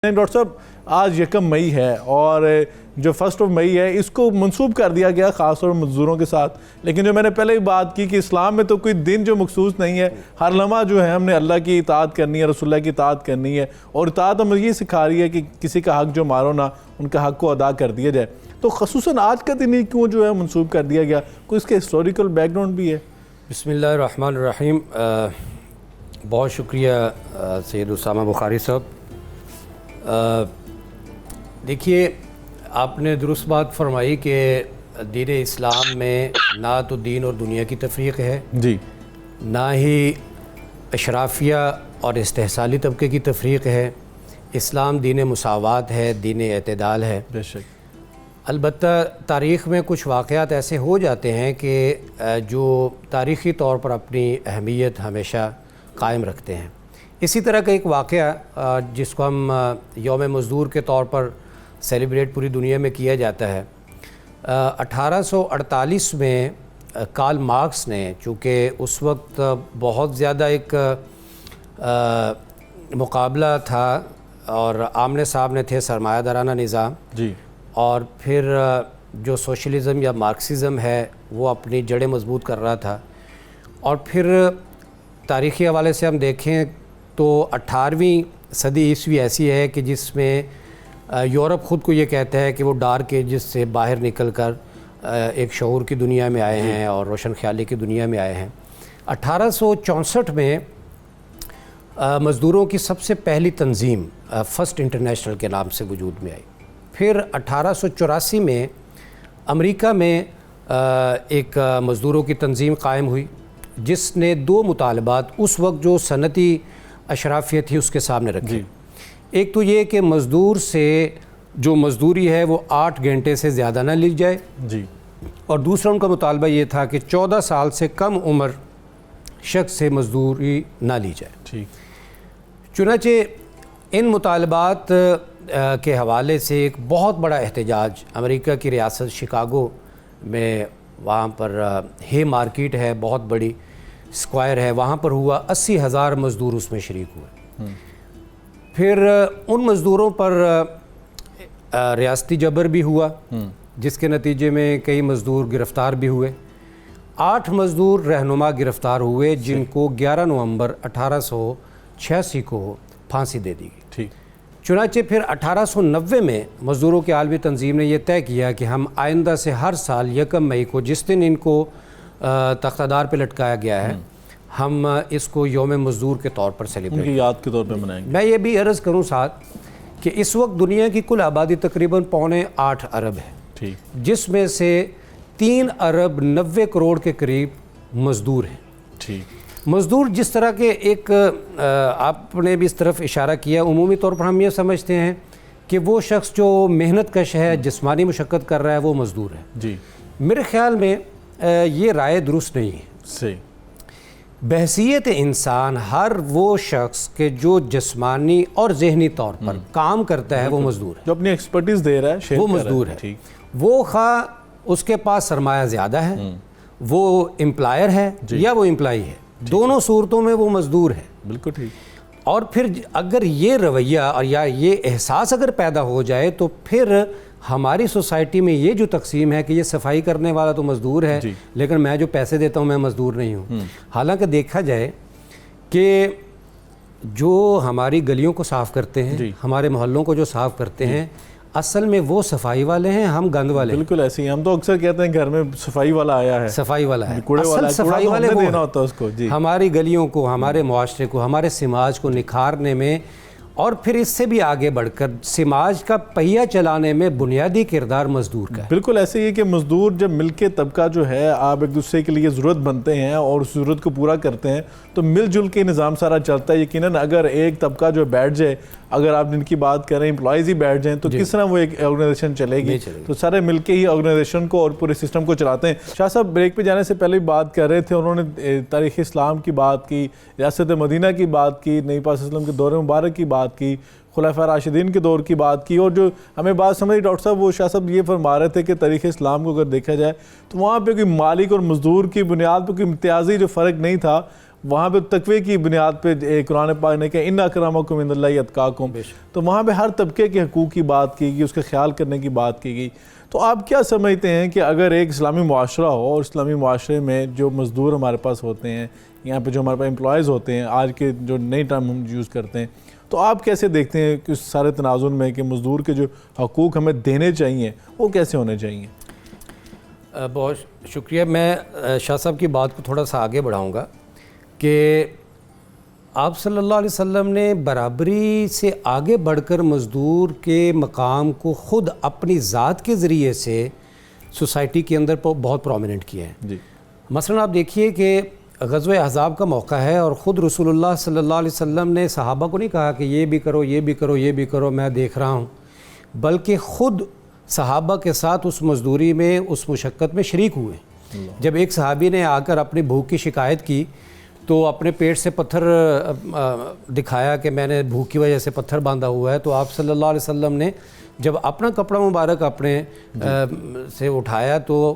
Doctor صاحب آج یکم مئی ہے اور جو 1 مئی ہے اس کو منسوب کر دیا گیا خاص طور پر مزدوروں کے ساتھ، لیکن جو میں نے پہلے ہی بات کی کہ اسلام میں تو کوئی دن جو مخصوص نہیں ہے، ہر لمحہ جو ہے ہم نے اللہ کی اطاعت کرنی ہے، رسول اللہ کی اطاعت کرنی ہے، اور اطاعت ہمیں یہ سکھا رہی ہے کہ کسی کا حق جو مارو نہ، ان کا حق کو ادا کر دیا جائے۔ تو خصوصاً آج کا دن ہی کیوں جو ہے منسوب کر دیا گیا؟ کوئی اس کے ہسٹوریکل بیک گراؤنڈ بھی ہے؟ بسم اللہ الرحمن الرحیم۔ بہت شکریہ سید اسامہ بخاری صاحب۔ دیکھیے، آپ نے درست بات فرمائی کہ دین اسلام میں نہ تو دین اور دنیا کی تفریق ہے، جی، نہ ہی اشرافیہ اور استحصالی طبقے کی تفریق ہے۔ اسلام دین مساوات ہے، دین اعتدال ہے۔ بے شک۔ البتہ تاریخ میں کچھ واقعات ایسے ہو جاتے ہیں کہ جو تاریخی طور پر اپنی اہمیت ہمیشہ قائم رکھتے ہیں۔ اسی طرح کا ایک واقعہ جس کو ہم یوم مزدور کے طور پر سیلیبریٹ پوری دنیا میں کیا جاتا ہے، 1848 میں کارل مارکس نے، چونکہ اس وقت بہت زیادہ ایک مقابلہ تھا اور آمنے سامنے تھے سرمایہ دارانہ نظام، جی، اور پھر جو سوشلزم یا مارکسزم ہے وہ اپنی جڑیں مضبوط کر رہا تھا۔ اور پھر تاریخی حوالے سے ہم دیکھیں تو 18ویں صدی عیسوی ایسی ہے کہ جس میں یورپ خود کو یہ کہتا ہے کہ وہ ڈارک ایجز سے باہر نکل کر ایک شعور کی دنیا میں آئے ہیں اور روشن خیالی کی دنیا میں آئے ہیں۔ 1864 میں مزدوروں کی سب سے پہلی تنظیم فرسٹ انٹرنیشنل کے نام سے وجود میں آئی۔ پھر 1884 میں امریکہ میں ایک مزدوروں کی تنظیم قائم ہوئی جس نے 2 مطالبات اس وقت جو صنعتی اشرافیہ تھی اس کے سامنے رکھی۔ ایک تو یہ کہ مزدور سے جو مزدوری ہے وہ 8 گھنٹے سے زیادہ نہ لی جائے، جی، اور دوسرا ان کا مطالبہ یہ تھا کہ 14 سال سے کم عمر شخص سے مزدوری نہ لی جائے۔ ٹھیک۔ چنانچہ ان مطالبات کے حوالے سے ایک بہت بڑا احتجاج امریکہ کی ریاست شکاگو میں، وہاں پر ہے مارکیٹ ہے، بہت بڑی اسکوائر ہے، وہاں پر ہوا۔ 80,000 مزدور اس میں شریک ہوئے۔ پھر ان مزدوروں پر ریاستی جبر بھی ہوا جس کے نتیجے میں کئی مزدور گرفتار بھی ہوئے۔ 8 مزدور رہنما گرفتار ہوئے جن کو 11 نومبر 1886 کو پھانسی دے دی گئی۔ ٹھیک۔ چنانچہ پھر 1890 میں مزدوروں کی عالمی تنظیم نے یہ طے کیا کہ ہم آئندہ سے ہر سال 1 مئی کو، جس دن ان کو تختہ دار پہ لٹکایا گیا ہے، ہم اس کو یوم مزدور کے طور پر سیلیبریٹ ان کی یاد کے طور پہ منائیں گے۔ میں یہ بھی عرض کروں ساتھ کہ اس وقت دنیا کی کل آبادی تقریباً 8.25 ارب ہے، ٹھیک، جس میں سے 3 ارب 90 کروڑ کے قریب مزدور ہیں۔ ٹھیک۔ مزدور جس طرح کے ایک آپ نے بھی اس طرف اشارہ کیا، عمومی طور پر ہم یہ سمجھتے ہیں کہ وہ شخص جو محنت کش ہے، جسمانی مشقت کر رہا ہے، وہ مزدور ہے۔ جی، میرے خیال میں یہ رائے درست نہیں ہے۔ صحیح۔ بحیثیت انسان ہر وہ شخص کہ جو جسمانی اور ذہنی طور پر کام کرتا ہے وہ مزدور ہے، جو اپنی ایکسپرٹیز دے رہا ہے، وہ مزدور ہے۔ ٹھیک۔ وہ خواہ اس کے پاس سرمایہ زیادہ ہے، وہ امپلائر ہے یا وہ امپلائی ہے، دونوں صورتوں میں وہ مزدور ہے۔ بالکل ٹھیک۔ اور پھر اگر یہ رویہ اور یا یہ احساس اگر پیدا ہو جائے تو پھر ہماری سوسائٹی میں یہ جو تقسیم ہے کہ یہ صفائی کرنے والا تو مزدور ہے، لیکن میں جو پیسے دیتا ہوں میں مزدور نہیں ہوں۔ حالانکہ دیکھا جائے کہ جو ہماری گلیوں کو صاف کرتے ہیں، ہمارے محلوں کو جو صاف کرتے ہیں، اصل میں وہ صفائی والے ہیں، ہم گند والے ہیں۔ بالکل ایسے ہی ہم تو اکثر کہتے ہیں گھر میں صفائی والا آیا ہے، صفائی والا ہے، کوڑے والا اصل صفائی والے وہ دینا ہوتا ہے اس کو۔ جی، ہماری گلیوں کو، ہمارے معاشرے کو، ہمارے سماج کو نکھارنے میں، اور پھر اس سے بھی آگے بڑھ کر سماج کا پہیہ چلانے میں بنیادی کردار مزدور کا ہے۔ بالکل ایسے ہی کہ مزدور جب مل کے طبقہ جو ہے آپ ایک دوسرے کے لیے ضرورت بنتے ہیں اور اس ضرورت کو پورا کرتے ہیں تو مل جل کے نظام سارا چلتا ہے۔ یقیناً اگر ایک طبقہ جو بیٹھ جائے، اگر آپ جن کی بات کریں امپلائیز ہی بیٹھ جائیں تو کس طرح وہ ایک آرگنائزیشن چلے گی؟ تو سارے مل کے ہی آرگنائزیشن کو اور پورے سسٹم کو چلاتے ہیں۔ شاہ صاحب بریک پہ جانے سے پہلے بات کر رہے تھے، انہوں نے تاریخ اسلام کی بات کی، ریاست مدینہ کی بات کی، نبی پاک صلی اللہ علیہ وسلم کے دور مبارک کی بات کی، خلفاء راشدین کے دور کی بات کی، اور جو ہمیں بات سمجھ ڈاکٹر صاحب وہ شاہ صاحب یہ فرما رہے تھے کہ تاریخ اسلام کو اگر دیکھا جائے تو وہاں پہ کوئی مالک اور مزدور کی بنیاد پہ کوئی امتیازی جو فرق نہیں تھا، وہاں پہ تقوی کی بنیاد پہ قرآن پاک نے کہا ان اکرمکم عند اللہ اتقاکم، تو وہاں پہ ہر طبقے کے حقوق کی بات کی گئی، اس کا خیال کرنے کی بات کی گئی. تو آپ کیا سمجھتے ہیں کہ اگر ایک اسلامی معاشرہ ہو اور اسلامی معاشرے میں جو مزدور ہمارے پاس ہوتے ہیں، یہاں پہ جو ہمارے پاس امپلائیز ہوتے ہیں، آج کے جو نئی ٹرم ہم یوز کرتے ہیں، تو آپ کیسے دیکھتے ہیں کہ اس سارے تناظر میں کہ مزدور کے جو حقوق ہمیں دینے چاہیے وہ کیسے ہونے چاہیے؟ بہت شکریہ. میں شاہ صاحب کی بات کو تھوڑا سا آگے بڑھاؤں گا کہ آپ صلی اللہ علیہ وسلم نے برابری سے آگے بڑھ کر مزدور کے مقام کو خود اپنی ذات کے ذریعے سے سوسائٹی کے اندر بہت پرومیننٹ کیا ہے. جی مثلا آپ دیکھیے کہ غزوہ احزاب کا موقع ہے اور خود رسول اللہ صلی اللہ علیہ وسلم نے صحابہ کو نہیں کہا کہ یہ بھی کرو یہ بھی کرو یہ بھی کرو میں دیکھ رہا ہوں، بلکہ خود صحابہ کے ساتھ اس مزدوری میں اس مشقت میں شریک ہوئے. جب ایک صحابی نے آ کر اپنی بھوک کی شکایت کی تو اپنے پیٹ سے پتھر دکھایا کہ میں نے بھوک کی وجہ سے پتھر باندھا ہوا ہے، تو آپ صلی اللہ علیہ وسلم نے جب اپنا کپڑا مبارک اپنے سے اٹھایا تو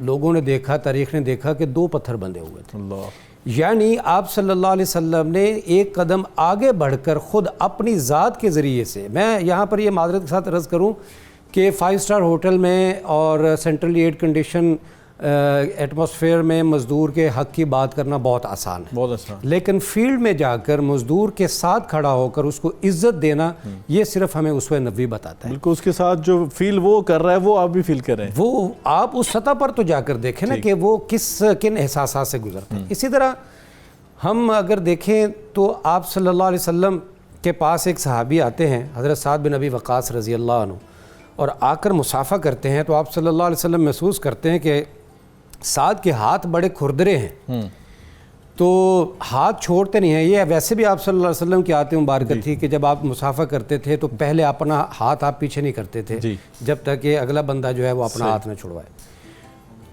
لوگوں نے دیکھا، تاریخ نے دیکھا کہ 2 پتھر بندھے ہوئے تھے. یعنی آپ صلی اللہ علیہ وسلم نے ایک قدم آگے بڑھ کر خود اپنی ذات کے ذریعے سے، میں یہاں پر یہ معذرت کے ساتھ عرض کروں کہ 5 اسٹار ہوٹل میں اور سینٹرلی ایئر کنڈیشن ایٹماسفیئر میں مزدور کے حق کی بات کرنا بہت آسان ہے، بہت آسان، لیکن لیکن فیلڈ میں جا کر مزدور کے ساتھ کھڑا ہو کر اس کو عزت دینا یہ صرف ہمیں اسوہ نبوی بتاتا ہے. بالکل اس کے ساتھ جو فیل وہ کر رہا ہے وہ آپ بھی فیل کریں، وہ آپ اس سطح پر تو جا کر دیکھیں نا کہ وہ کن احساسات سے گزرتے ہیں. اسی طرح ہم اگر دیکھیں تو آپ صلی اللہ علیہ وسلم کے پاس ایک صحابی آتے ہیں حضرت سعد بن ابی وقاص رضی اللہ عنہ، اور آ کر مصافحہ کرتے ہیں تو آپ صلی اللہ علیہ وسلم محسوس کرتے ہیں کہ سعد کے ہاتھ بڑے کھردرے ہیں، تو ہاتھ چھوڑتے نہیں ہیں. یہ ویسے بھی آپ صلی اللہ علیہ وسلم کی عادت مبارکت تھی کہ جب آپ مصافحہ کرتے تھے تو پہلے اپنا ہاتھ آپ پیچھے نہیں کرتے تھے جب تک کہ اگلا بندہ جو ہے وہ اپنا ہاتھ نہ چھڑوائے.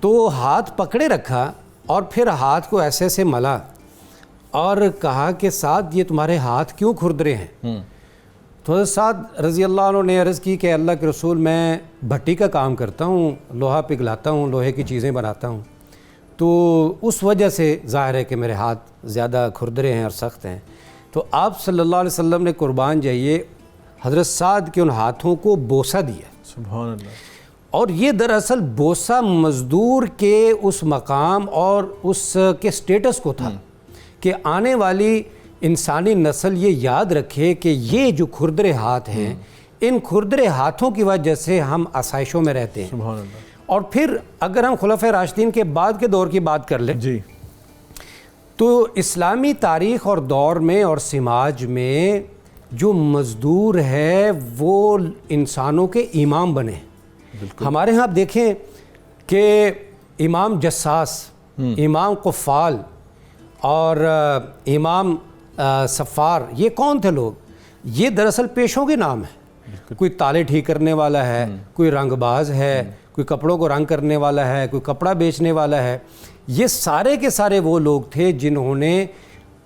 تو ہاتھ پکڑے رکھا اور پھر ہاتھ کو ایسے سے ملا اور کہا کہ سعد یہ تمہارے ہاتھ کیوں کھردرے ہیں؟ تو حضرت سعد رضی اللہ عنہ نے عرض کی کہ اللہ کے رسول میں بھٹی کا کام کرتا ہوں، لوہا پگھلاتا ہوں، لوہے کی چیزیں بناتا ہوں، تو اس وجہ سے ظاہر ہے کہ میرے ہاتھ زیادہ کھردرے ہیں اور سخت ہیں. تو آپ صلی اللہ علیہ وسلم نے قربان جائیے حضرت سعد کے ان ہاتھوں کو بوسہ دیا. سبحان اللہ. اور یہ دراصل بوسہ مزدور کے اس مقام اور اس کے سٹیٹس کو تھا کہ آنے والی انسانی نسل یہ یاد رکھے کہ یہ جو کھردرے ہاتھ ہیں، ان کھردرے ہاتھوں کی وجہ سے ہم آسائشوں میں رہتے ہیں. سبحان اللہ. اور پھر اگر ہم خلفائے راشدین کے بعد کے دور کی بات کر لیں جی تو اسلامی تاریخ اور دور میں اور سماج میں جو مزدور ہے وہ انسانوں کے امام بنے. ہمارے ہاں آپ دیکھیں کہ امام جساس، امام قفال اور امام سفار، یہ کون تھے لوگ؟ یہ دراصل پیشوں کے نام ہیں. کوئی تالے ٹھیک کرنے والا ہے، کوئی رنگ باز ہے، کوئی کپڑوں کو رنگ کرنے والا ہے، کوئی کپڑا بیچنے والا ہے. یہ سارے کے سارے وہ لوگ تھے جنہوں نے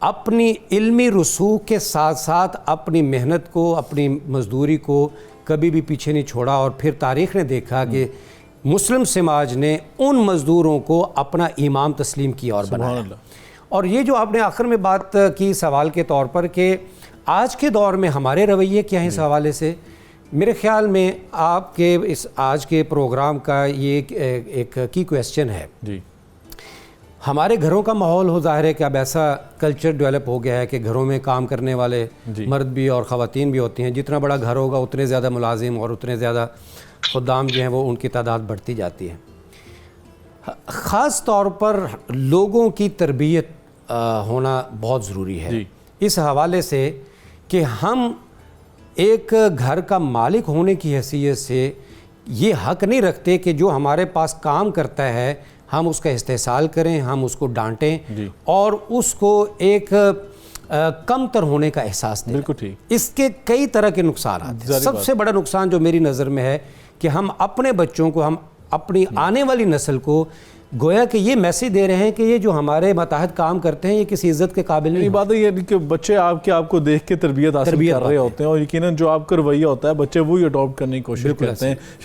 اپنی علمی رسوخ کے ساتھ ساتھ اپنی محنت کو، اپنی مزدوری کو کبھی بھی پیچھے نہیں چھوڑا. اور پھر تاریخ نے دیکھا کہ مسلم سماج نے ان مزدوروں کو اپنا امام تسلیم کیا اور بنایا. اور یہ جو آپ نے آخر میں بات کی سوال کے طور پر کہ آج کے دور میں ہمارے رویے کیا ہیں اس حوالے سے، میرے خیال میں آپ کے اس آج کے پروگرام کا یہ ایک کی کویسچن ہے. جی ہمارے گھروں کا ماحول ہو، ظاہر ہے کہ اب ایسا کلچر ڈیولپ ہو گیا ہے کہ گھروں میں کام کرنے والے مرد بھی اور خواتین بھی ہوتی ہیں. جتنا بڑا گھر ہوگا اتنے زیادہ ملازم اور اتنے زیادہ خدام جو ہیں وہ ان کی تعداد بڑھتی جاتی ہے. خاص طور پر لوگوں کی تربیت ہونا بہت ضروری ہے اس حوالے سے کہ ہم ایک گھر کا مالک ہونے کی حیثیت سے یہ حق نہیں رکھتے کہ جو ہمارے پاس کام کرتا ہے ہم اس کا استحصال کریں، ہم اس کو ڈانٹیں اور اس کو ایک کم تر ہونے کا احساس دیں. بالکل ٹھیک. اس کے کئی طرح کے نقصانات ہیں. سب سے بڑا نقصان جو میری نظر میں ہے کہ ہم اپنے بچوں کو، ہم اپنی آنے والی نسل کو گویا کہ یہ میسیج دے رہے ہیں کہ یہ جو ہمارے ماتحت کام کرتے ہیں یہ کسی عزت کے قابل نہیں. یہ بات ہے یہ کہ بچے آپ کو دیکھ کے تربیت حاصل کر رہے ہوتے ہیں اور یقیناً جو آپ کا رویہ ہوتا ہے بچے وہی اڈاپٹ کرنے کی کوشش کرتے ہیں.